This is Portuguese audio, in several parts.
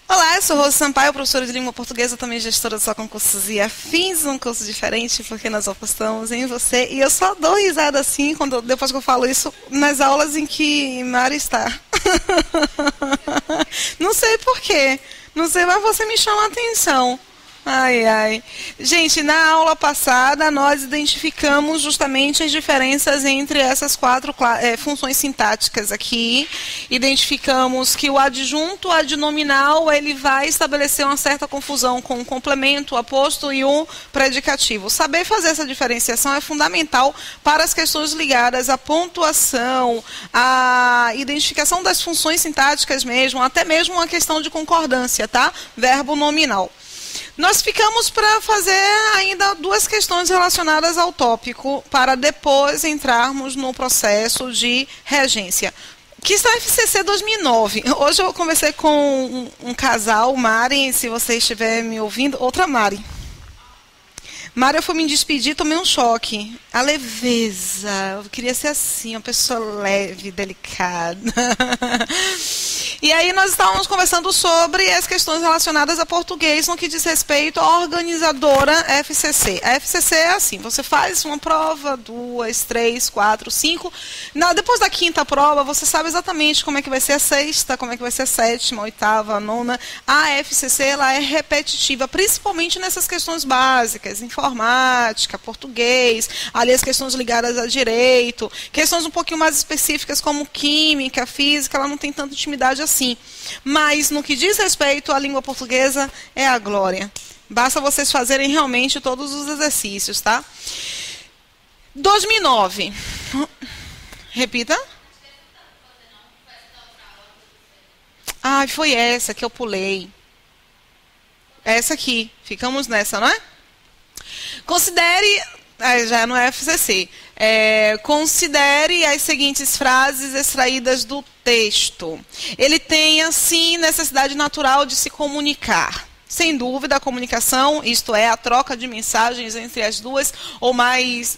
Olá, eu sou Rose Sampaio, professora de língua portuguesa, também gestora só concursos e afins, um curso diferente, porque nós apostamos em você. E eu só dou risada assim, depois que eu falo isso, nas aulas em que Mari está. Não sei porquê, não sei, mas você me chama a atenção. Ai, ai. Gente, na aula passada nós identificamos justamente as diferenças entre essas quatro funções sintáticas aqui. Identificamos que o adjunto adnominal ele vai estabelecer uma certa confusão com o complemento, o aposto e o predicativo. Saber fazer essa diferenciação é fundamental para as questões ligadas à pontuação, à identificação das funções sintáticas mesmo, até mesmo uma questão de concordância, tá? Verbo nominal. Nós ficamos para fazer ainda duas questões relacionadas ao tópico, para depois entrarmos no processo de regência. Que está na FCC 2009. Hoje eu conversei com um casal, Mari, se você estiver me ouvindo, outra Mari. Mari, eu fui me despedir, tomei um choque. A leveza, eu queria ser assim, uma pessoa leve, delicada. E aí nós estávamos conversando sobre as questões relacionadas a português no que diz respeito à organizadora FCC. A FCC é assim, você faz uma prova, 2, 3, 4, 5. Depois da quinta prova, você sabe exatamente como é que vai ser a sexta, como é que vai ser a sétima, a oitava, a nona. A FCC ela é repetitiva, principalmente nessas questões básicas, informática, português, ali as questões ligadas a direito, questões um pouquinho mais específicas como química, física, ela não tem tanta intimidade assim. Mas no que diz respeito à língua portuguesa, é a glória. Basta vocês fazerem realmente todos os exercícios, tá? 2009. Repita. Ah, foi essa que eu pulei. Essa aqui. Ficamos nessa, não é? Considere, já não é FCC, considere as seguintes frases extraídas do texto. Ele tem, assim, necessidade natural de se comunicar. Sem dúvida, a comunicação, isto é, a troca de mensagens entre as duas ou mais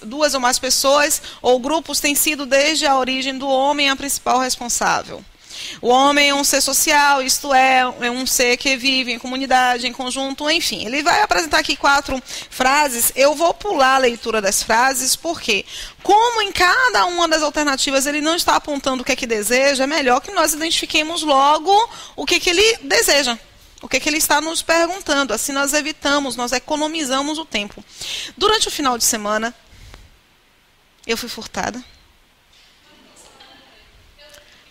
pessoas ou grupos, tem sido desde a origem do homem a principal responsável. O homem é um ser social, isto é um ser que vive em comunidade, em conjunto, enfim. Ele vai apresentar aqui 4 frases. Eu vou pular a leitura das frases, porque como em cada uma das alternativas ele não está apontando o que é que deseja, é melhor que nós identifiquemos logo o que é que ele deseja. O que é que ele está nos perguntando. Assim nós evitamos, nós economizamos o tempo. Durante o final de semana, eu fui furtada.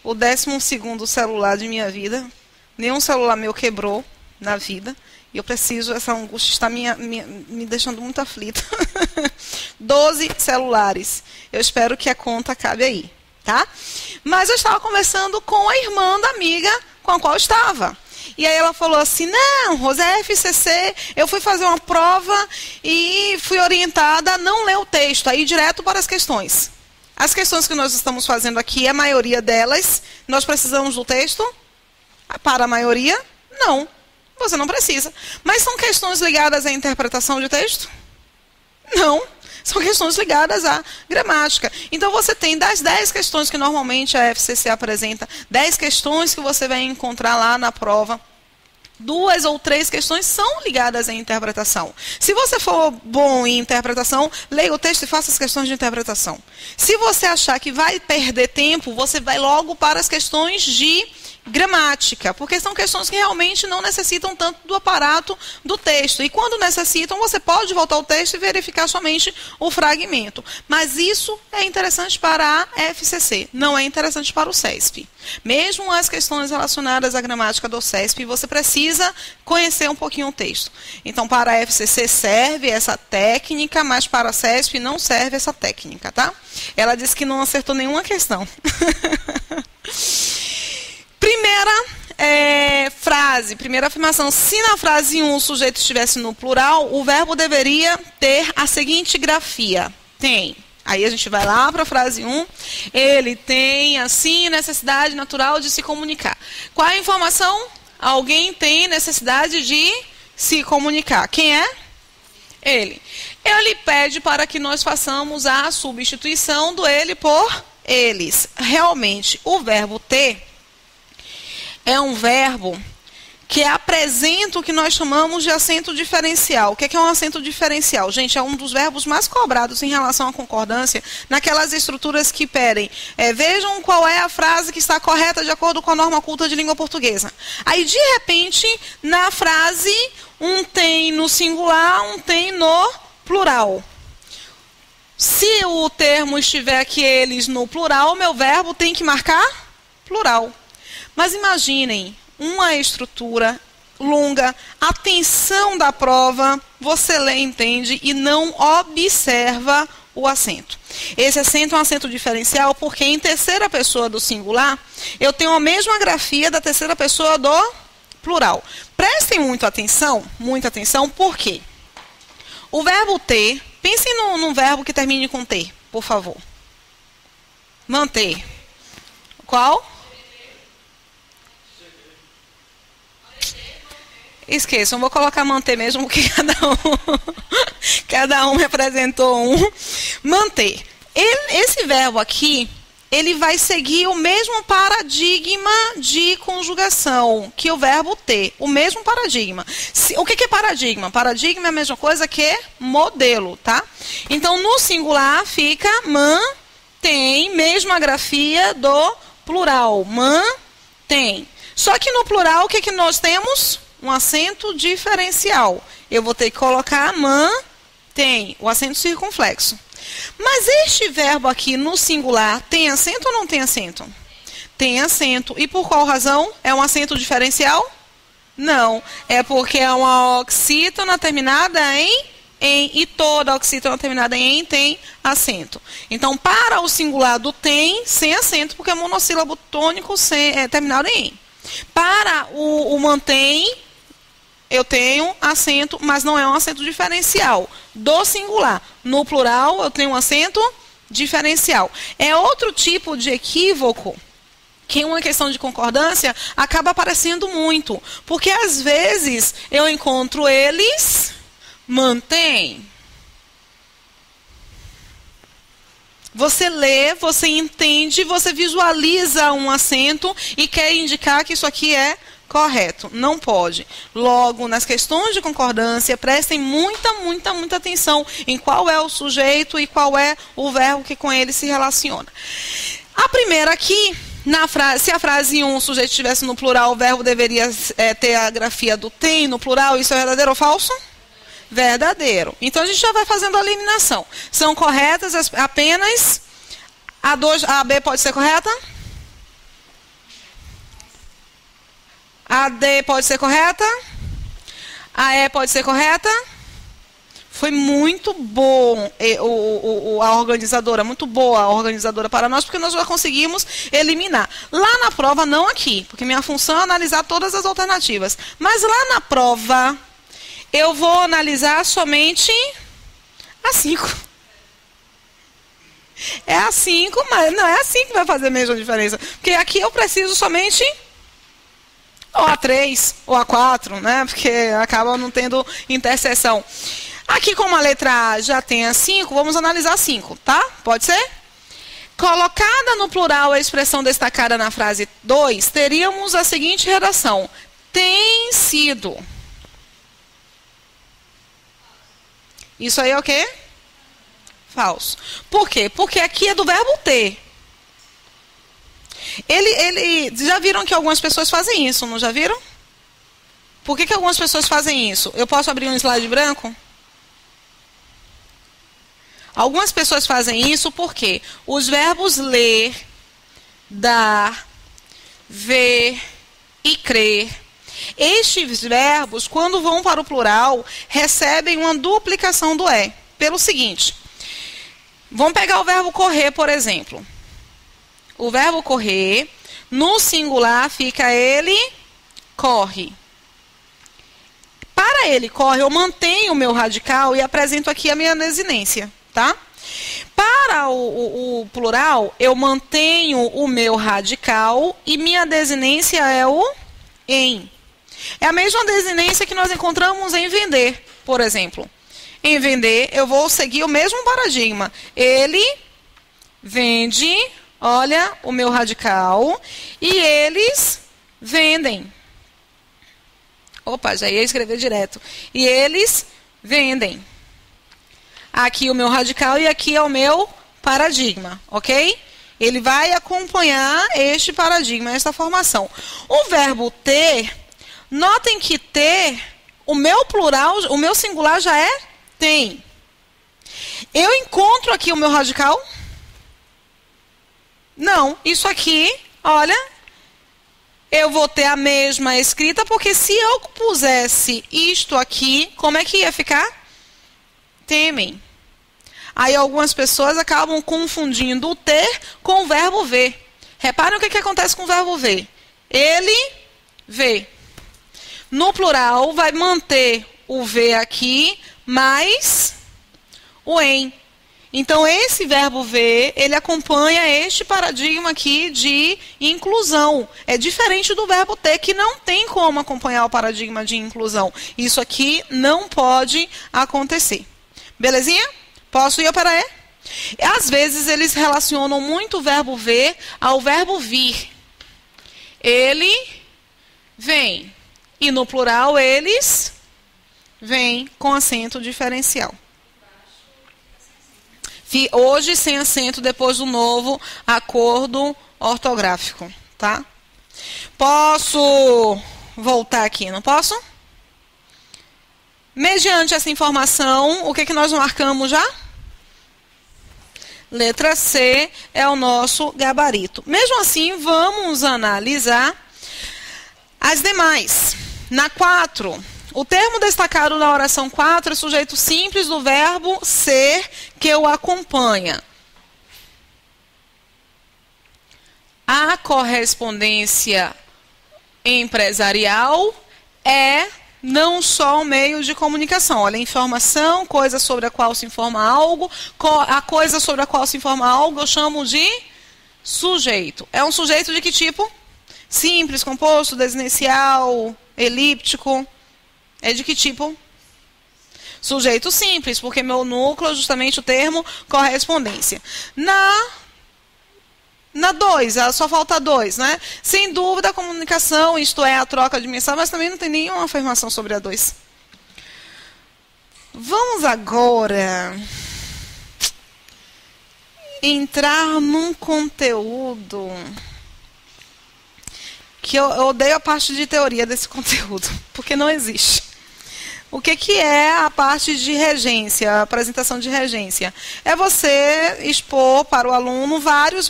O 12º celular de minha vida. Nenhum celular meu quebrou na vida. E eu preciso, essa angústia está me deixando muito aflita. 12 celulares. Eu espero que a conta acabe aí, tá? Mas eu estava conversando com a irmã da amiga com a qual eu estava. E aí ela falou assim, não, Rose, é FCC, eu fui fazer uma prova e fui orientada a não ler o texto, a ir direto para as questões. As questões que nós estamos fazendo aqui, a maioria delas, nós precisamos do texto? Para a maioria, não. Você não precisa. Mas são questões ligadas à interpretação de texto? Não. São questões ligadas à gramática. Então, você tem das 10 questões que normalmente a FCC apresenta, 10 questões que você vai encontrar lá na prova, 2 ou 3 questões são ligadas à interpretação. Se você for bom em interpretação, leia o texto e faça as questões de interpretação. Se você achar que vai perder tempo, você vai logo para as questões de gramática, porque são questões que realmente não necessitam tanto do aparato do texto. E quando necessitam, você pode voltar ao texto e verificar somente o fragmento. Mas isso é interessante para a FCC, não é interessante para o CESP. Mesmo as questões relacionadas à gramática do CESP, você precisa conhecer um pouquinho o texto. Então, para a FCC serve essa técnica, mas para a CESP não serve essa técnica, tá? Ela disse que não acertou nenhuma questão. Primeira afirmação. Se na frase 1 o sujeito estivesse no plural, o verbo deveria ter a seguinte grafia. Tem. Aí a gente vai lá para a frase 1. Ele tem, assim, necessidade natural de se comunicar. Qual é a informação? Alguém tem necessidade de se comunicar. Quem é? Ele. Ele pede para que nós façamos a substituição do ele por eles. Realmente, o verbo ter é um verbo que apresenta o que nós chamamos de acento diferencial. O que é um acento diferencial? Gente, é um dos verbos mais cobrados em relação à concordância, naquelas estruturas que pedem. Vejam qual é a frase que está correta de acordo com a norma culta de língua portuguesa. Aí, de repente, na frase, um tem no singular, um tem no plural. Se o termo estiver aqui, eles, no plural, meu verbo tem que marcar plural. Mas imaginem uma estrutura longa, atenção da prova, você lê, entende e não observa o acento. Esse acento é um acento diferencial porque em terceira pessoa do singular, eu tenho a mesma grafia da terceira pessoa do plural. Prestem muita atenção, por quê? O verbo ter, pensem num verbo que termine com ter, por favor. Manter. Qual? Esqueçam, vou colocar manter mesmo, porque cada um representou um. Manter. Esse verbo aqui, ele vai seguir o mesmo paradigma de conjugação que o verbo ter. O mesmo paradigma. O que é paradigma? Paradigma é a mesma coisa que modelo, tá? Então, no singular fica mantém, mesma grafia do plural. Mantém. Só que no plural, o que nós temos? Um acento diferencial. Eu vou ter que colocar mantém, o acento circunflexo. Mas este verbo aqui no singular tem acento ou não tem acento? Tem acento. E por qual razão? É um acento diferencial? Não. É porque é uma oxítona terminada em e toda oxítona terminada em tem acento. Então, para o singular do tem, sem acento, porque é monossílabo tônico terminado em. Para o mantém, eu tenho acento, mas não é um acento diferencial do singular. No plural, eu tenho um acento diferencial. É outro tipo de equívoco que, em uma questão de concordância, acaba aparecendo muito. Porque, às vezes, eu encontro eles, mantém. Você lê, você entende, você visualiza um acento e quer indicar que isso aqui é correto. Não pode. Logo, nas questões de concordância, prestem muita atenção em qual é o sujeito e qual é o verbo que com ele se relaciona. A primeira aqui, se a frase 1, o sujeito estivesse no plural, o verbo deveria ter a grafia do tem no plural. Isso é verdadeiro ou falso? Verdadeiro. Então, a gente já vai fazendo a eliminação. São corretas apenas a B pode ser correta? A D pode ser correta? A E pode ser correta? Foi muito bom a organizadora, muito boa a organizadora para nós, porque nós já conseguimos eliminar. Lá na prova, não aqui, porque minha função é analisar todas as alternativas. Mas lá na prova, eu vou analisar somente a 5. É a 5, mas não é a 5 que vai fazer a mesma diferença. Porque aqui eu preciso somente ou a 3, ou a 4, né? Porque acaba não tendo interseção. Aqui, como a letra A já tem a 5, vamos analisar a 5, tá? Pode ser? Colocada no plural a expressão destacada na frase 2, teríamos a seguinte redação. Tem sido. Isso aí é o quê? Falso. Por quê? Porque aqui é do verbo ter. Já viram que algumas pessoas fazem isso, não já viram? Por que algumas pessoas fazem isso? Eu posso abrir um slide branco? Algumas pessoas fazem isso porque os verbos ler, dar, ver e crer, estes verbos, quando vão para o plural, recebem uma duplicação do E. Pelo seguinte, vamos pegar o verbo correr, por exemplo. O verbo correr, no singular, fica ele corre. Para ele corre, eu mantenho o meu radical e apresento aqui a minha desinência, tá? Para o plural, eu mantenho o meu radical e minha desinência é o em. É a mesma desinência que nós encontramos em vender, por exemplo. Em vender, eu vou seguir o mesmo paradigma. Ele vende, olha o meu radical, e eles vendem. Opa, já ia escrever direto. E eles vendem. Aqui o meu radical e aqui é o meu paradigma, ok? Ele vai acompanhar este paradigma, esta formação. O verbo ter, notem que ter, o meu plural, o meu singular já é tem. Eu encontro aqui o meu radical? Não, isso aqui, olha, eu vou ter a mesma escrita, porque se eu pusesse isto aqui, como é que ia ficar? Temem. Aí algumas pessoas acabam confundindo o ter com o verbo ver. Reparem o que acontece com o verbo ver. Ele vê. No plural, vai manter o ver aqui, mais o em. Então, esse verbo ver, ele acompanha este paradigma aqui de inclusão. É diferente do verbo ter, que não tem como acompanhar o paradigma de inclusão. Isso aqui não pode acontecer. Belezinha? Posso ir para E? Às vezes, eles relacionam muito o verbo ver ao verbo vir. Ele vem. E no plural, eles vêm com acento diferencial. Hoje sem acento, depois do novo acordo ortográfico, tá? Posso voltar aqui, não posso? Mediante essa informação, o que nós marcamos já? Letra C é o nosso gabarito. Mesmo assim, vamos analisar as demais. Na 4, o termo destacado na oração 4 é sujeito simples do verbo ser que o acompanha. A correspondência empresarial é não só um meio de comunicação. Olha, informação, coisa sobre a qual se informa algo. A coisa sobre a qual se informa algo eu chamo de sujeito. É um sujeito de que tipo? Simples, composto, desinencial, elíptico. É de que tipo? Sujeito simples, porque meu núcleo é justamente o termo correspondência. Na 2, só falta 2, né? Sem dúvida, a comunicação, isto é, a troca de mensagem, mas também não tem nenhuma afirmação sobre a 2. Vamos agora entrar num conteúdo que eu odeio a parte de teoria desse conteúdo, porque não existe. O que é a parte de regência, a apresentação de regência? É você expor para o aluno vários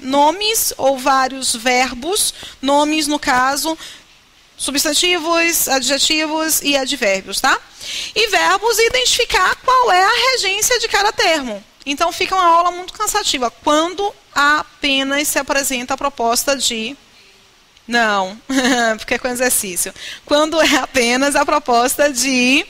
nomes ou vários verbos, nomes no caso, substantivos, adjetivos e advérbios, tá? E verbos, identificar qual é a regência de cada termo. Então fica uma aula muito cansativa, quando apenas se apresenta a proposta de... Não, porque é com exercício. Quando é apenas a proposta de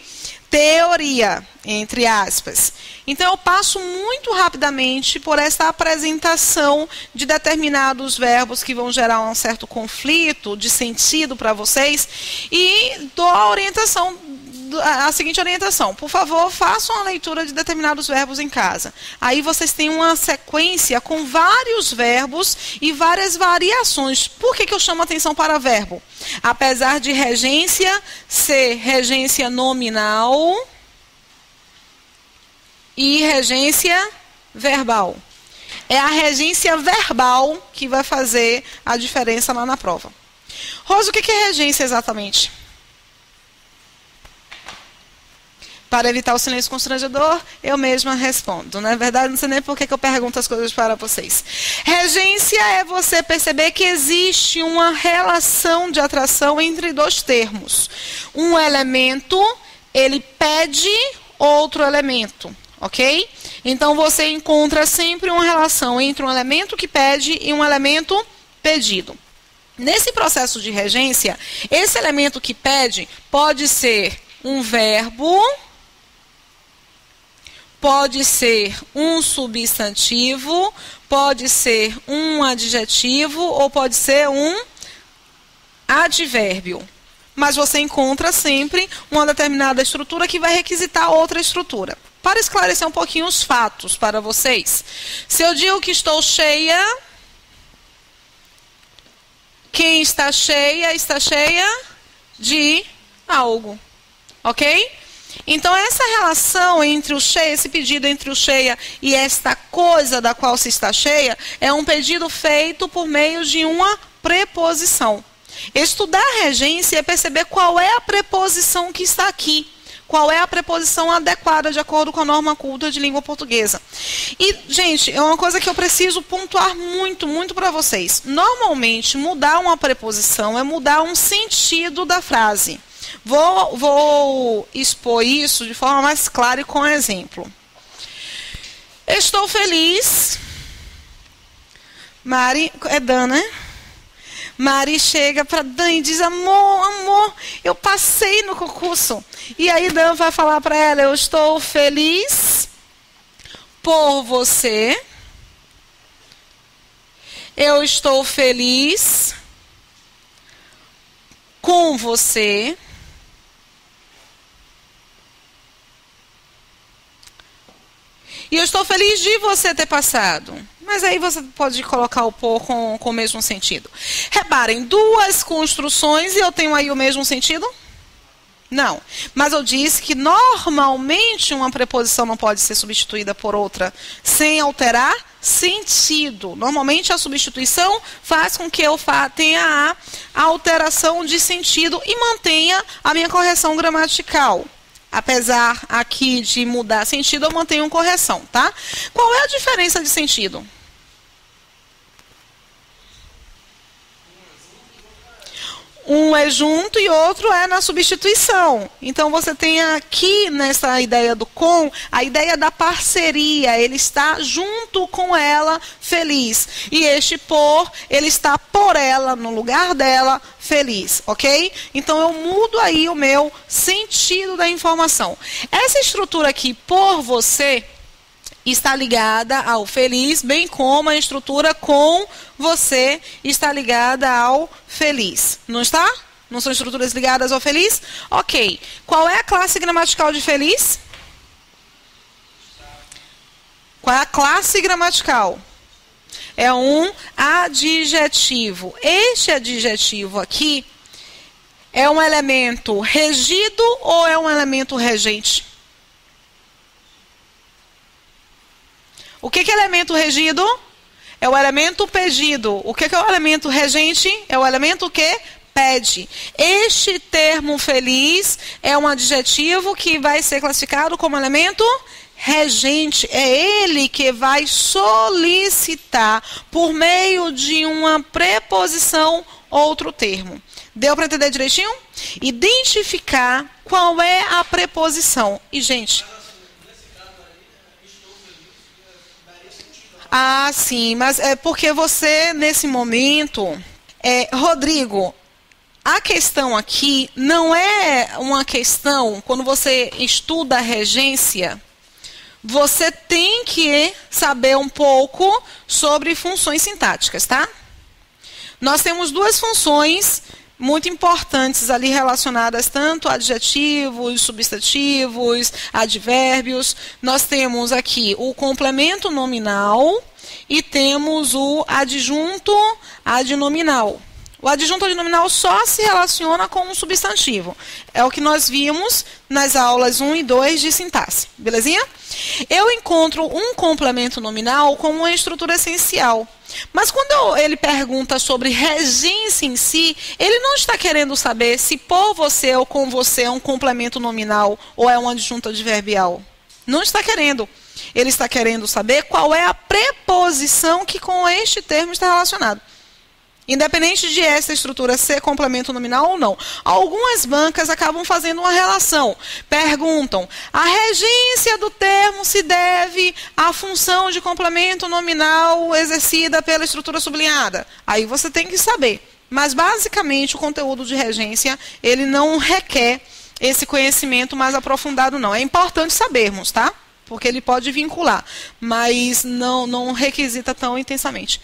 teoria, entre aspas. Então, eu passo muito rapidamente por essa apresentação de determinados verbos que vão gerar um certo conflito de sentido para vocês e dou a seguinte orientação. Por favor, façam a leitura de determinados verbos em casa. Aí vocês têm uma sequência com vários verbos e várias variações. Por que eu chamo atenção para verbo? Apesar de regência ser regência nominal e regência verbal. É a regência verbal que vai fazer a diferença lá na prova. Rosa, o que é regência exatamente? Para evitar o silêncio constrangedor, eu mesma respondo. Na verdade, não sei nem por que eu pergunto as coisas para vocês. Regência é você perceber que existe uma relação de atração entre dois termos. Um elemento, ele pede outro elemento, ok? Então, você encontra sempre uma relação entre um elemento que pede e um elemento pedido. Nesse processo de regência, esse elemento que pede pode ser um verbo, pode ser um substantivo, pode ser um adjetivo ou pode ser um advérbio. Mas você encontra sempre uma determinada estrutura que vai requisitar outra estrutura. Para esclarecer um pouquinho os fatos para vocês. Se eu digo que estou cheia, quem está cheia de algo. Ok? Então, essa relação entre o cheia, esse pedido entre o cheia e esta coisa da qual se está cheia, é um pedido feito por meio de uma preposição. Estudar regência é perceber qual é a preposição que está aqui. Qual é a preposição adequada de acordo com a norma culta de língua portuguesa. E, gente, é uma coisa que eu preciso pontuar muito, muito para vocês. Normalmente, mudar uma preposição é mudar um sentido da frase. Vou expor isso de forma mais clara e com exemplo. Estou feliz. Mari, é Dan, né? Mari chega para Dan e diz, amor, eu passei no concurso. E aí Dan vai falar para ela, eu estou feliz por você. Eu estou feliz com você. E eu estou feliz de você ter passado. Mas aí você pode colocar o por com o mesmo sentido. Reparem, duas construções e eu tenho aí o mesmo sentido? Não. Mas eu disse que normalmente uma preposição não pode ser substituída por outra sem alterar sentido. Normalmente a substituição faz com que eu tenha a alteração de sentido e mantenha a minha correção gramatical. Apesar aqui de mudar sentido, eu mantenho correção, tá? Qual é a diferença de sentido? Um é junto e outro é na substituição. Então, você tem aqui, nessa ideia do com, a ideia da parceria. Ele está junto com ela, feliz. E este por, ele está por ela, no lugar dela, feliz. Ok? Então, eu mudo aí o meu sentido da informação. Essa estrutura aqui, por você, está ligada ao feliz, bem como a estrutura com você está ligada ao feliz. Não está? Não são estruturas ligadas ao feliz? Ok. Qual é a classe gramatical de feliz? Qual é a classe gramatical? É um adjetivo. Este adjetivo aqui é um elemento regido ou é um elemento regente? O que é elemento regido? É o elemento pedido. O que é o elemento regente? É o elemento que pede. Este termo feliz é um adjetivo que vai ser classificado como elemento regente. É ele que vai solicitar, por meio de uma preposição, outro termo. Deu para entender direitinho? Identificar qual é a preposição. E, gente... Ah, sim, mas é porque você, nesse momento... Rodrigo, a questão aqui não é uma questão... Quando você estuda a regência, você tem que saber um pouco sobre funções sintáticas, tá? Nós temos duas funções muito importantes ali relacionadas tanto a adjetivos, substantivos, advérbios. Nós temos aqui o complemento nominal e temos o adjunto adnominal. O adjunto adnominal só se relaciona com um substantivo. É o que nós vimos nas aulas 1 e 2 de sintaxe. Belezinha? Eu encontro um complemento nominal como uma estrutura essencial. Mas quando ele pergunta sobre regência em si, ele não está querendo saber se por você ou com você é um complemento nominal ou é um adjunto adverbial. Não está querendo. Ele está querendo saber qual é a preposição que com este termo está relacionado. Independente de essa estrutura ser complemento nominal ou não. Algumas bancas acabam fazendo uma relação. Perguntam, a regência do termo se deve à função de complemento nominal exercida pela estrutura sublinhada? Aí você tem que saber. Mas, basicamente, o conteúdo de regência, ele não requer esse conhecimento mais aprofundado, não. É importante sabermos, tá? Porque ele pode vincular, mas não requisita tão intensamente.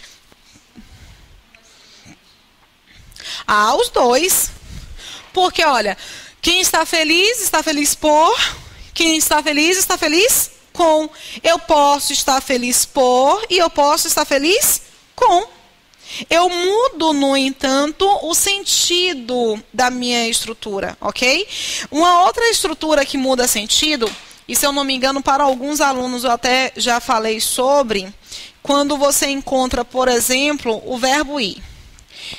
Ah, os dois. Porque, olha, quem está feliz por. Quem está feliz com. Eu posso estar feliz por e eu posso estar feliz com. Eu mudo, no entanto, o sentido da minha estrutura, ok? Uma outra estrutura que muda sentido, e se eu não me engano, para alguns alunos eu até já falei sobre, quando você encontra, por exemplo, o verbo ir.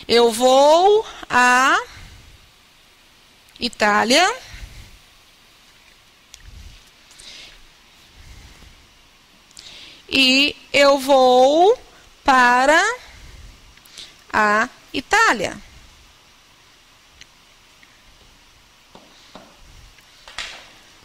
Eu vou à Itália. E eu vou para a Itália.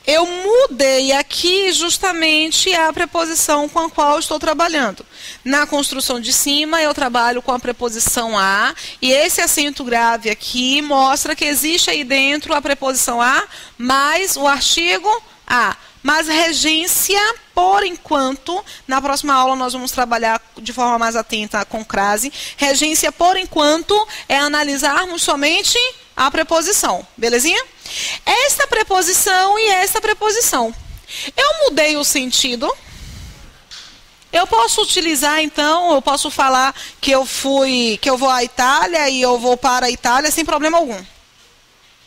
Eu mudei aqui justamente a preposição com a qual eu estou trabalhando. Na construção de cima, eu trabalho com a preposição a, e esse acento grave aqui mostra que existe aí dentro a preposição a mais o artigo a. Mas regência, por enquanto, na próxima aula nós vamos trabalhar de forma mais atenta com crase. Regência, por enquanto, é analisarmos somente a preposição, belezinha? Esta preposição e esta preposição. Eu mudei o sentido. Eu posso utilizar, então, eu posso falar que eu vou à Itália e eu vou para a Itália sem problema algum.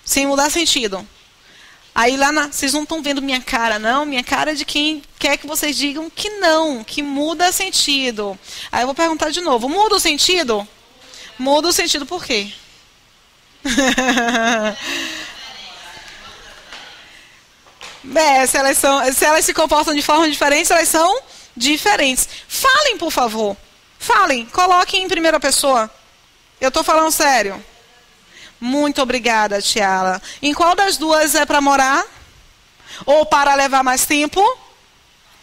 Sem mudar sentido. Aí lá, vocês não estão vendo minha cara, não? Minha cara é de quem quer que vocês digam que não, que muda sentido. Aí eu vou perguntar de novo, muda o sentido? Muda o sentido por quê? Se elas se comportam de forma diferente, elas são diferentes. Falem, por favor. Falem, coloquem em primeira pessoa. Eu estou falando sério. Muito obrigada, Tiala. Em qual das duas é para morar? Ou para levar mais tempo?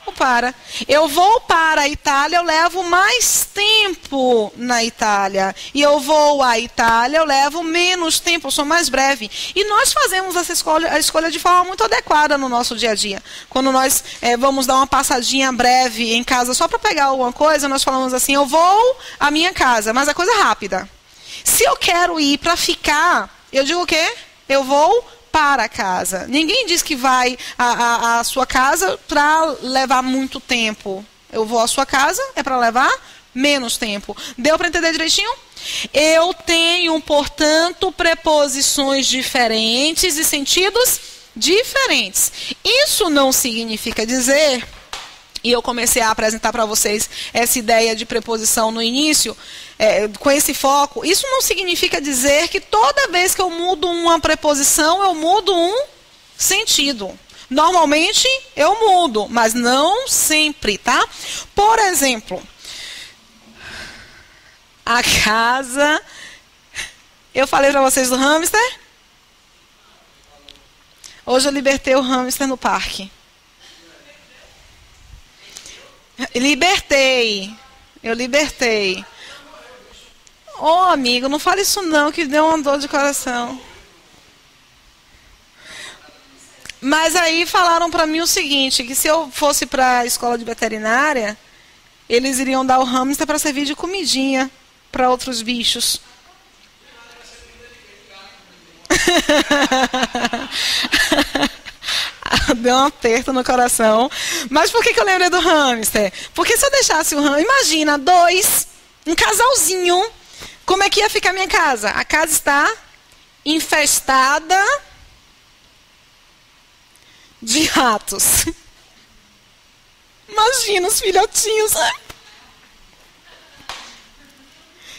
Ou para. Eu vou para a Itália, eu levo mais tempo na Itália. E eu vou à Itália, eu levo menos tempo, eu sou mais breve. E nós fazemos essa escolha de forma muito adequada no nosso dia a dia. Quando nós vamos dar uma passadinha breve em casa só para pegar alguma coisa, nós falamos assim, eu vou à minha casa, mas a coisa é rápida. Se eu quero ir para ficar, eu digo o quê? Eu vou para casa. Ninguém diz que vai à sua casa para levar muito tempo. Eu vou à sua casa, é para levar menos tempo. Deu para entender direitinho? Eu tenho, portanto, preposições diferentes e sentidos diferentes. Isso não significa dizer... E eu comecei a apresentar para vocês essa ideia de preposição no início, com esse foco. Isso não significa dizer que toda vez que eu mudo uma preposição, eu mudo um sentido. Normalmente, eu mudo, mas não sempre, tá? Por exemplo, a casa... Eu falei para vocês do hamster? Hoje eu libertei o hamster no parque. Eu libertei. Ô, amigo, não fale isso não, que deu uma dor de coração. Mas aí falaram para mim o seguinte, que se eu fosse para a escola de veterinária, eles iriam dar o hamster para servir de comidinha para outros bichos. Deu um aperto no coração. Mas por que eu lembrei do hamster? Porque se eu deixasse o hamster... Imagina, um casalzinho. Como é que ia ficar a minha casa? A casa está infestada de ratos. Imagina os filhotinhos.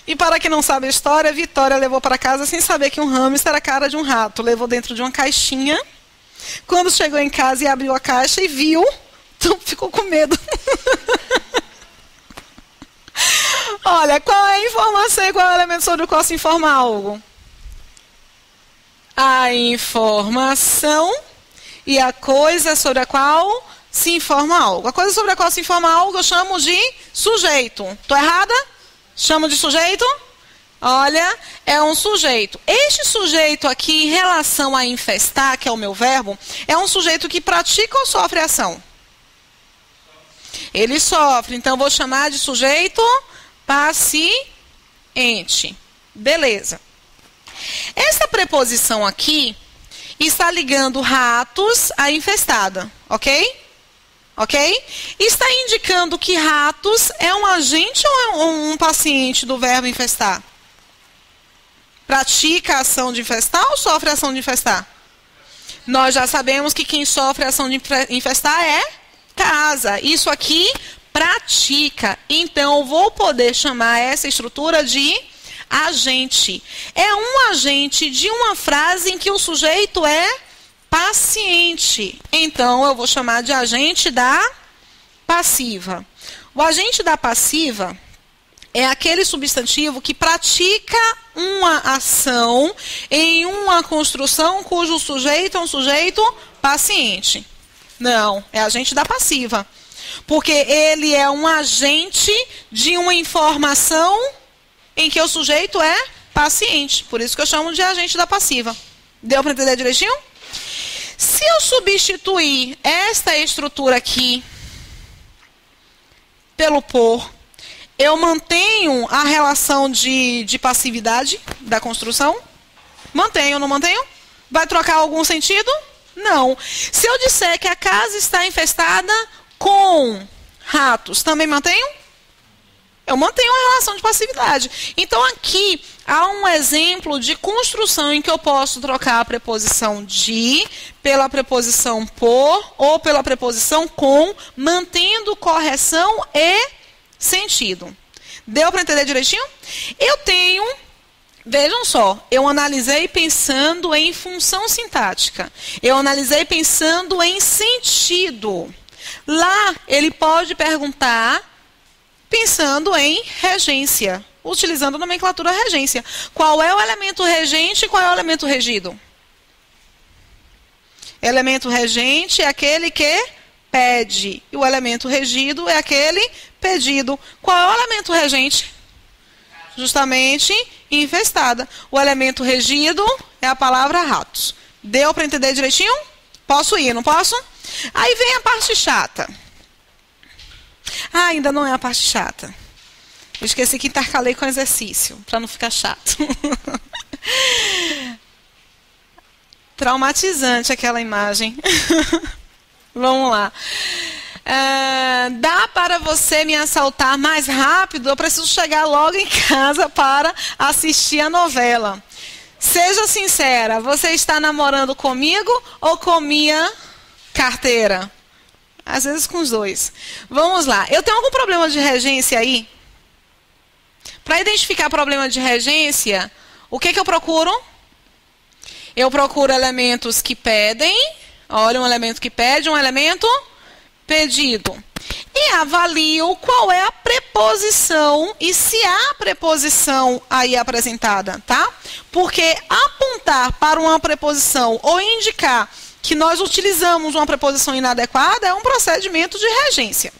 E para quem não sabe a história, a Vitória levou para casa sem saber que um hamster era a cara de um rato. Levou dentro de uma caixinha. Quando chegou em casa e abriu a caixa e viu, então ficou com medo. Olha, qual é a informação e qual é o elemento sobre o qual se informa algo? A informação e a coisa sobre a qual se informa algo. A coisa sobre a qual se informa algo eu chamo de sujeito. Estou errada? Chamo de sujeito? Olha, é um sujeito. Este sujeito aqui, em relação a infestar, que é o meu verbo, é um sujeito que pratica ou sofre ação? Ele sofre, então eu vou chamar de sujeito paciente. Beleza. Essa preposição aqui está ligando ratos à infestada, ok? Ok? Está indicando que ratos é um agente ou é um paciente do verbo infestar? Pratica a ação de infestar ou sofre a ação de infestar? Nós já sabemos que quem sofre a ação de infestar é casa. Isso aqui pratica. Então, eu vou poder chamar essa estrutura de agente. É um agente de uma frase em que o sujeito é paciente. Então, eu vou chamar de agente da passiva. O agente da passiva é aquele substantivo que pratica uma ação em uma construção cujo sujeito é um sujeito paciente. Não, é agente da passiva. Porque ele é um agente de uma informação em que o sujeito é paciente. Por isso que eu chamo de agente da passiva. Deu para entender direitinho? Se eu substituir esta estrutura aqui pelo por, eu mantenho a relação de passividade da construção? Mantenho ou não mantenho? Vai trocar algum sentido? Não. Se eu disser que a casa está infestada com ratos, também mantenho? Eu mantenho a relação de passividade. Então, aqui há um exemplo de construção em que eu posso trocar a preposição de pela preposição por ou pela preposição com, mantendo correção e sentido. Deu para entender direitinho? Eu tenho, vejam só, eu analisei pensando em função sintática. Eu analisei pensando em sentido. Lá, ele pode perguntar pensando em regência, utilizando a nomenclatura regência. Qual é o elemento regente e qual é o elemento regido? Elemento regente é aquele que pede. E o elemento regido é aquele pedido. Qual é o elemento regente? Justamente infestada. O elemento regido é a palavra ratos. Deu para entender direitinho? Posso ir, não posso? Aí vem a parte chata. Ah, ainda não é a parte chata. Eu esqueci que intercalei com exercício, para não ficar chato. Traumatizante aquela imagem. Vamos lá. Dá para você me assaltar mais rápido? Eu preciso chegar logo em casa para assistir a novela. Seja sincera, você está namorando comigo ou com minha carteira? Às vezes com os dois. Vamos lá. Eu tenho algum problema de regência aí? Para identificar problema de regência, o que eu procuro? Eu procuro elementos que pedem. Olha, um elemento que pede, um elemento pedido. E avalio qual é a preposição e se há preposição aí apresentada, tá? Porque apontar para uma preposição ou indicar que nós utilizamos uma preposição inadequada é um procedimento de regência.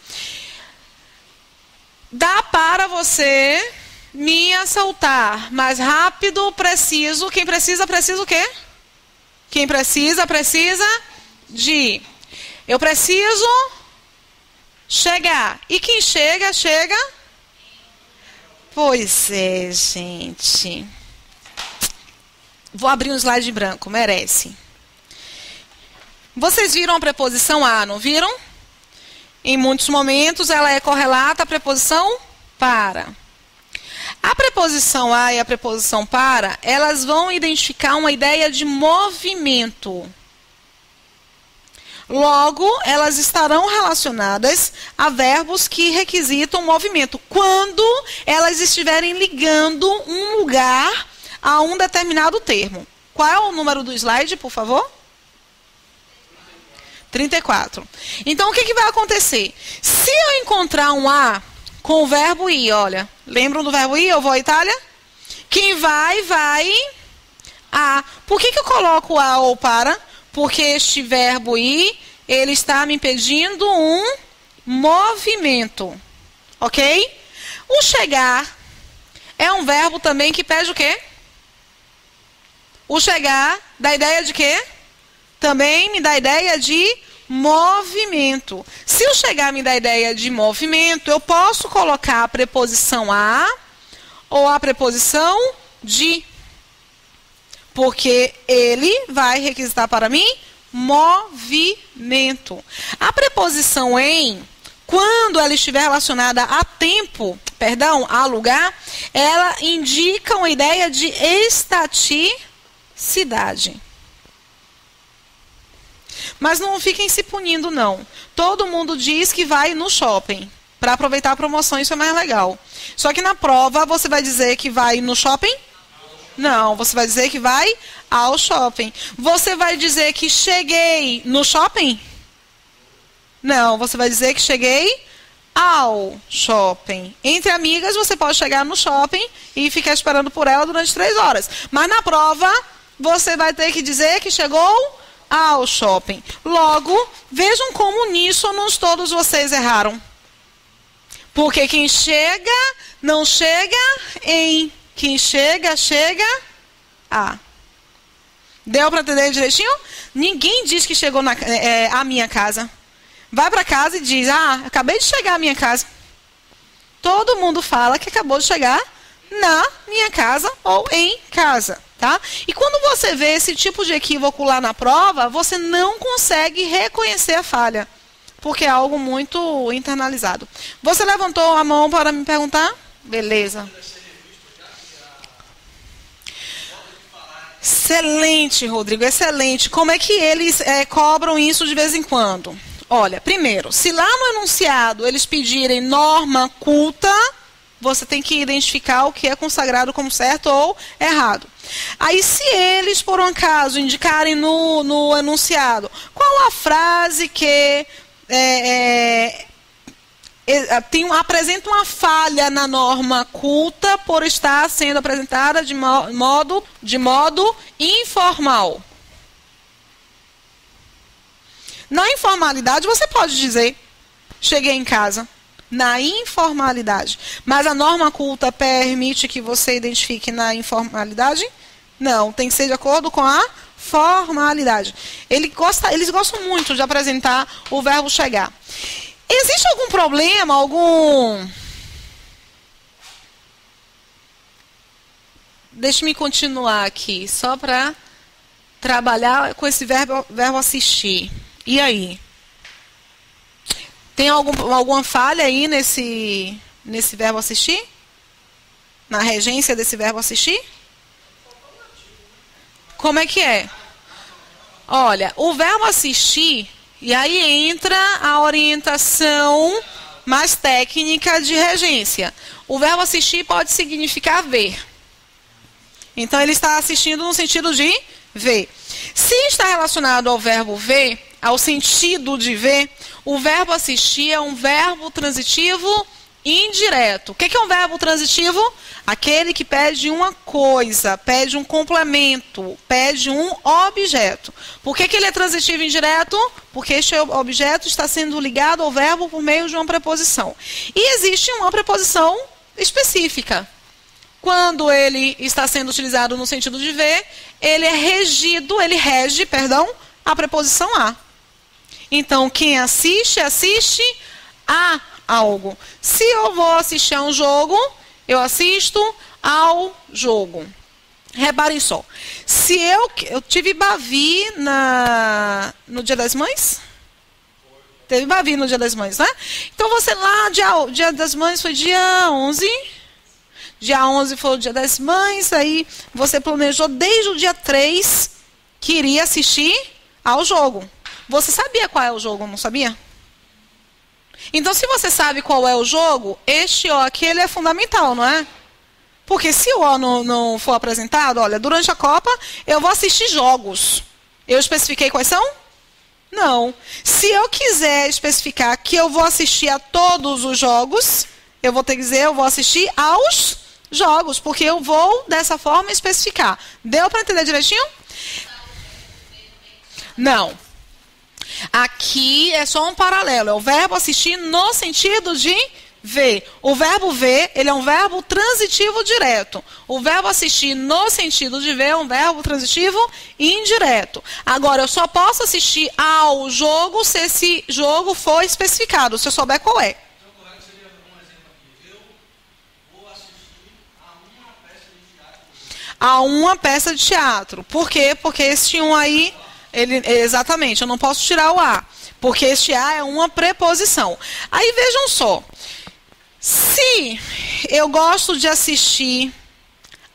Dá para você me assaltar mais rápido, preciso. Quem precisa, precisa o quê? Quem precisa, precisa de. Eu preciso chegar. E quem chega, chega. Pois é, gente. Vou abrir um slide em branco, merece. Vocês viram a preposição a, não viram? Em muitos momentos ela é correlata à preposição para. A preposição a e a preposição para, elas vão identificar uma ideia de movimento. Logo, elas estarão relacionadas a verbos que requisitam movimento, quando elas estiverem ligando um lugar a um determinado termo. Qual é o número do slide, por favor? 34. Então, o que vai acontecer? Se eu encontrar um a com o verbo ir, olha, lembram do verbo ir? Eu vou à Itália? Quem vai, vai a. Por que eu coloco a ou para? Porque este verbo ir, ele está me pedindo um movimento. Ok? O chegar é um verbo também que pede o quê? O chegar dá ideia de quê? Também me dá ideia de movimento. Se o chegar me dá ideia de movimento, eu posso colocar a preposição a ou a preposição de. Porque ele vai requisitar para mim movimento. A preposição em, quando ela estiver relacionada a tempo, a lugar, ela indica uma ideia de estaticidade. Mas não fiquem se punindo, não. Todo mundo diz que vai no shopping para aproveitar a promoção, isso é mais legal. Só que na prova você vai dizer que vai no shopping? Não, você vai dizer que vai ao shopping. Você vai dizer que cheguei no shopping? Não, você vai dizer que cheguei ao shopping. Entre amigas, você pode chegar no shopping e ficar esperando por ela durante 3 horas. Mas na prova, você vai ter que dizer que chegou ao shopping. Logo, vejam como uníssonos todos vocês erraram. Porque quem chega, não chega em. Quem chega, chega a. Deu para entender direitinho? Ninguém diz que chegou à minha casa. Vai para casa e diz, acabei de chegar à minha casa. Todo mundo fala que acabou de chegar na minha casa ou em casa. Tá? E quando você vê esse tipo de equívoco lá na prova, você não consegue reconhecer a falha. Porque é algo muito internalizado. Você levantou a mão para me perguntar? Beleza. Excelente, Rodrigo, excelente. Como é que eles cobram isso de vez em quando? Olha, primeiro, se lá no enunciado eles pedirem norma culta, você tem que identificar o que é consagrado como certo ou errado. Aí, se eles, por um acaso, indicarem no enunciado qual a frase que apresenta uma falha na norma culta por estar sendo apresentada de modo informal. Na informalidade, você pode dizer, cheguei em casa. Na informalidade. Mas a norma culta permite que você identifique na informalidade? Não, tem que ser de acordo com a formalidade. Eles gostam muito de apresentar o verbo chegar. Existe algum problema, Deixe-me continuar aqui, só para trabalhar com esse verbo assistir. E aí? Tem alguma falha aí nesse verbo assistir? Na regência desse verbo assistir? Como é que é? Olha, o verbo assistir, e aí entra a orientação mais técnica de regência. O verbo assistir pode significar ver. Então, ele está assistindo no sentido de ver. Se está relacionado ao verbo ver, ao sentido de ver, o verbo assistir é um verbo transitivo indireto. O que é um verbo transitivo? Aquele que pede uma coisa, pede um complemento, pede um objeto. Por que ele é transitivo indireto? Porque este objeto está sendo ligado ao verbo por meio de uma preposição. E existe uma preposição específica. Quando ele está sendo utilizado no sentido de ver, ele rege, a preposição a. Então, quem assiste a algo. Se eu vou assistir a um jogo, eu assisto ao jogo. Reparem só. Se eu tive Bavi no Dia das Mães? Teve Bavi no Dia das Mães, né? Então, você lá, Dia das Mães foi dia 11. Dia 11 foi o Dia das Mães. Aí, você planejou desde o dia 3 que iria assistir ao jogo. Você sabia qual é o jogo, não sabia? Então, se você sabe qual é o jogo, este O aqui ele é fundamental, não é? Porque se o O não for apresentado, olha, durante a Copa eu vou assistir jogos. Eu especifiquei quais são? Não. Se eu quiser especificar que eu vou assistir a todos os jogos, eu vou ter que dizer eu vou assistir aos jogos, porque eu vou dessa forma especificar. Deu para entender direitinho? Não. Aqui é só um paralelo, é o verbo assistir no sentido de ver. O verbo ver, ele é um verbo transitivo direto. O verbo assistir no sentido de ver é um verbo transitivo indireto. Agora, eu só posso assistir ao jogo se esse jogo for especificado, se eu souber qual é. A uma peça de teatro. Por quê? Porque esse um aí Exatamente, eu não posso tirar o a, porque este a é uma preposição. Aí vejam só, se eu gosto de assistir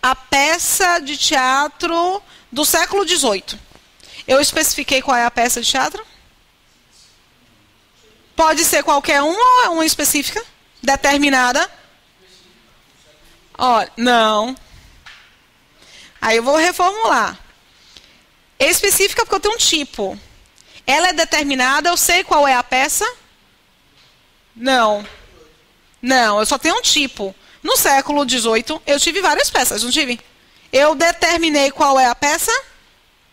a peça de teatro do século XVIII, eu especifiquei qual é a peça de teatro? Pode ser qualquer uma ou é uma específica? Determinada? Olha, não. Aí eu vou reformular. Específica porque eu tenho um tipo. Ela é determinada, eu sei qual é a peça? Não. Não, eu só tenho um tipo. No século XVIII, eu tive várias peças, não tive? Eu determinei qual é a peça?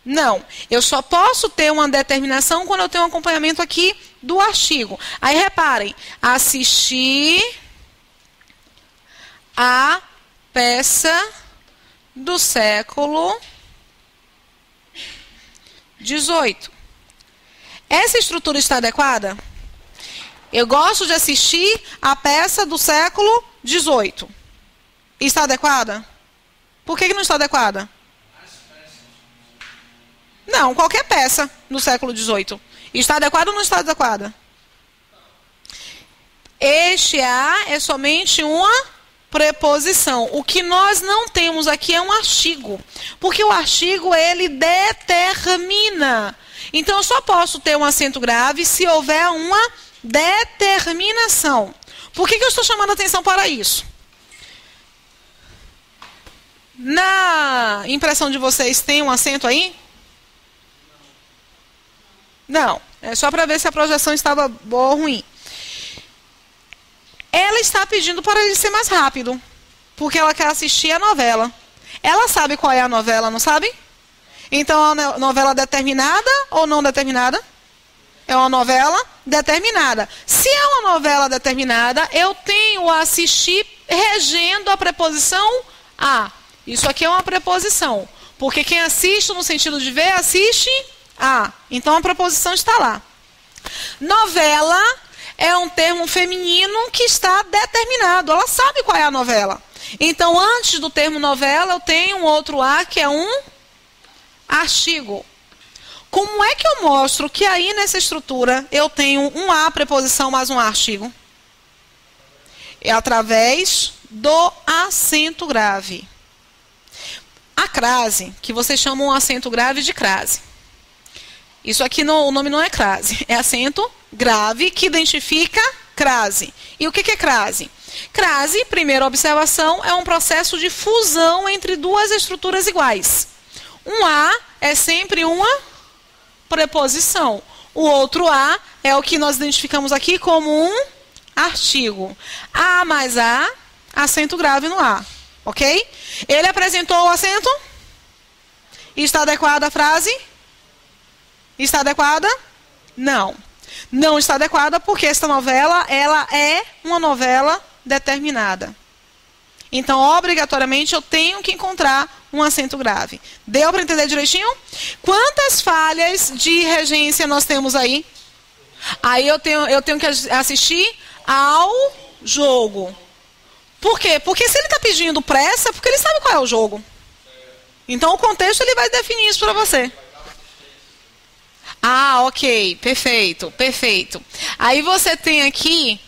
Não. Eu só posso ter uma determinação quando eu tenho um acompanhamento aqui do artigo. Aí reparem, assistir a peça do século XVIII. Essa estrutura está adequada? Eu gosto de assistir a peça do século XVIII. Está adequada? Por que não está adequada? Não, qualquer peça do século XVIII. Está adequada ou não está adequada? Este a é somente uma preposição. O que nós não temos aqui é um artigo. Porque o artigo, ele determina. Então, eu só posso ter um acento grave se houver uma determinação. Por que eu estou chamando a atenção para isso? Na impressão de vocês, tem um acento aí? Não. É só para ver se a projeção estava boa ou ruim. Ela está pedindo para ele ser mais rápido, porque ela quer assistir a novela. Ela sabe qual é a novela, não sabe? Então, a novela determinada ou não determinada? É uma novela determinada. Se é uma novela determinada, eu tenho a assistir regendo a preposição a. Isso aqui é uma preposição, porque quem assiste no sentido de ver, assiste a. Então, a preposição está lá. Novela é um termo feminino que está determinado. Ela sabe qual é a novela. Então, antes do termo novela, eu tenho um outro a, que é um artigo. Como é que eu mostro que aí nessa estrutura eu tenho um a, preposição, mais um artigo? É através do acento grave. A crase, que vocês chamam um acento grave de crase. Isso aqui, o nome não é crase, é acento grave que identifica crase. E o que é crase? Crase, primeira observação, é um processo de fusão entre duas estruturas iguais. Um a é sempre uma preposição. O outro a é o que nós identificamos aqui como um artigo. A mais a, acento grave no a. Ok? Ele apresentou o acento? Está adequada a frase? Está adequada? Não. Não está adequada porque esta novela, ela é uma novela determinada. Então, obrigatoriamente, eu tenho que encontrar um acento grave. Deu para entender direitinho? Quantas falhas de regência nós temos aí? Aí eu tenho que assistir ao jogo. Por quê? Porque se ele está pedindo pressa, é porque ele sabe qual é o jogo. Então, o contexto ele vai definir isso para você. Ah, ok. Perfeito, perfeito. Aí você tem aqui,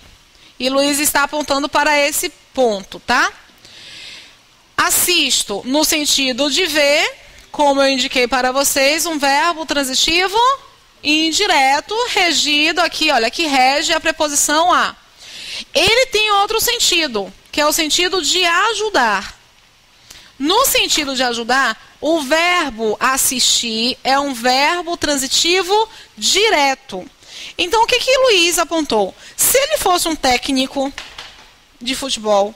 e Luiz está apontando para esse ponto, tá? Assisto no sentido de ver, como eu indiquei para vocês, um verbo transitivo indireto, regido aqui, olha, que rege a preposição a. Ele tem outro sentido, que é o sentido de ajudar. No sentido de ajudar, o verbo assistir é um verbo transitivo direto. Então, o que Luiz apontou? Se ele fosse um técnico de futebol,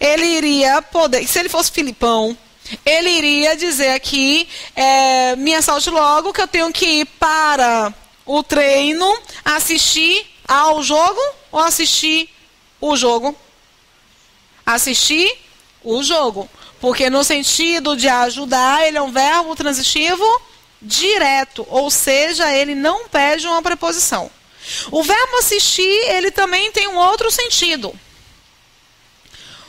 ele iria poder, se ele fosse Filipão, ele iria dizer aqui, me assalte logo que eu tenho que ir para o treino, assistir ao jogo ou assistir o jogo? Assistir o jogo. Porque no sentido de ajudar, ele é um verbo transitivo direto, ou seja, ele não pede uma preposição. O verbo assistir, ele também tem um outro sentido.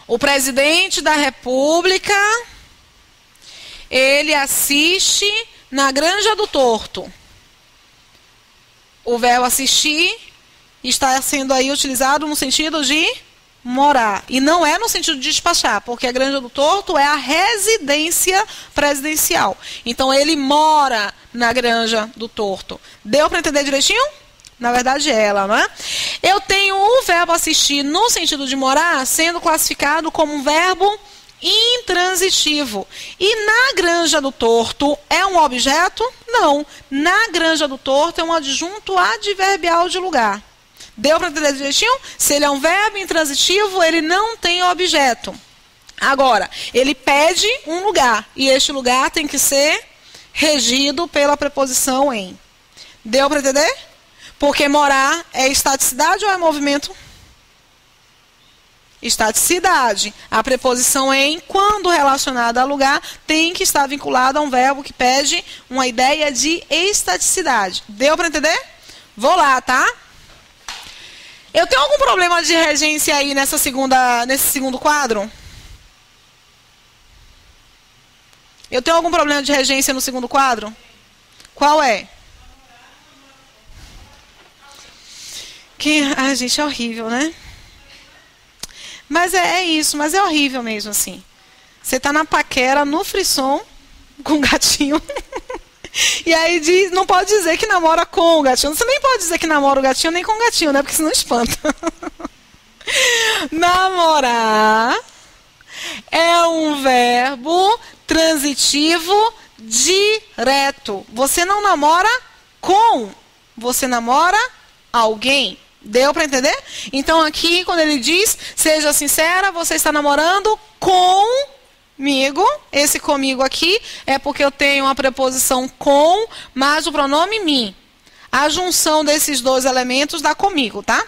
O presidente da República, ele assiste na Granja do Torto. O verbo assistir está sendo aí utilizado no sentido de morar. E não é no sentido de despachar, porque a Granja do Torto é a residência presidencial. Então, ele mora na Granja do Torto. Deu para entender direitinho? Na verdade, ela, não é? Eu tenho o verbo assistir no sentido de morar sendo classificado como um verbo intransitivo. E na Granja do Torto é um objeto? Não. Na Granja do Torto é um adjunto adverbial de lugar. Deu para entender direitinho? Se ele é um verbo intransitivo, ele não tem objeto. Agora, ele pede um lugar. E este lugar tem que ser regido pela preposição em. Deu para entender? Porque morar é estaticidade ou é movimento? Estaticidade. A preposição em, quando relacionada a lugar, tem que estar vinculada a um verbo que pede uma ideia de estaticidade. Deu para entender? Vou lá, tá? Eu tenho algum problema de regência aí nesse segundo quadro? Eu tenho algum problema de regência no segundo quadro? Qual é? Ai, gente, é horrível, né? Mas é isso, mas é horrível mesmo, assim. Você tá na paquera, no frisson, com o gatinho. E aí diz, não pode dizer que namora com o gatinho. Você nem pode dizer que namora o gatinho nem com o gatinho, né? Porque senão espanta. Namorar é um verbo transitivo direto. Você não namora com, você namora alguém. Deu para entender? Então aqui, quando ele diz, seja sincera, você está namorando comigo. Esse comigo aqui é porque eu tenho a preposição com, mais o pronome me. A junção desses dois elementos dá comigo, tá?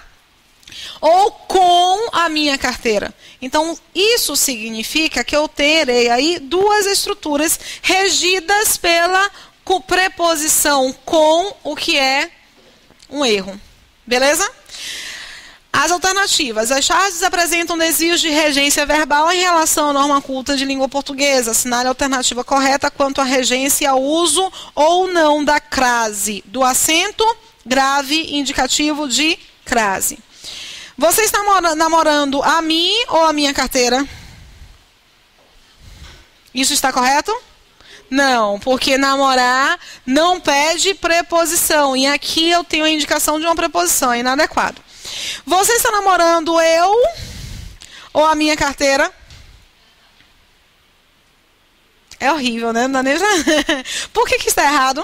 Ou com a minha carteira. Então, isso significa que eu terei aí duas estruturas regidas pela preposição com, o que é um erro. Beleza? As alternativas. As charges apresentam desvios de regência verbal em relação à norma culta de língua portuguesa. Assinale a alternativa correta quanto à regência e ao uso ou não da crase, do acento grave indicativo de crase. Você está namorando a mim ou a minha carteira? Isso está correto? Não, porque namorar não pede preposição. E aqui eu tenho a indicação de uma preposição, é inadequado. Você está namorando eu ou a minha carteira? É horrível, né? Não dá nem... Por que está errado?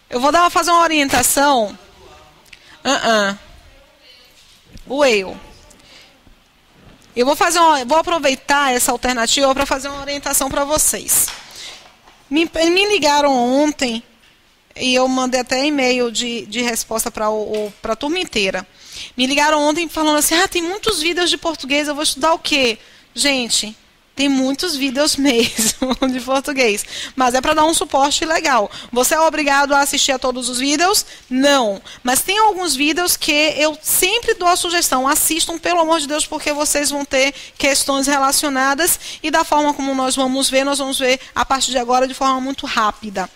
Eu vou fazer uma orientação. O eu. Eu vou aproveitar essa alternativa para fazer uma orientação para vocês. Me ligaram ontem e eu mandei até e-mail de resposta para a turma inteira. Me ligaram ontem falando assim, tem muitos vídeos de português, eu vou estudar o quê? Gente, tem muitos vídeos mesmo de português, mas é para dar um suporte legal. Você é obrigado a assistir a todos os vídeos? Não. Mas tem alguns vídeos que eu sempre dou a sugestão, assistam, pelo amor de Deus, porque vocês vão ter questões relacionadas e da forma como nós vamos ver a partir de agora de forma muito rápida.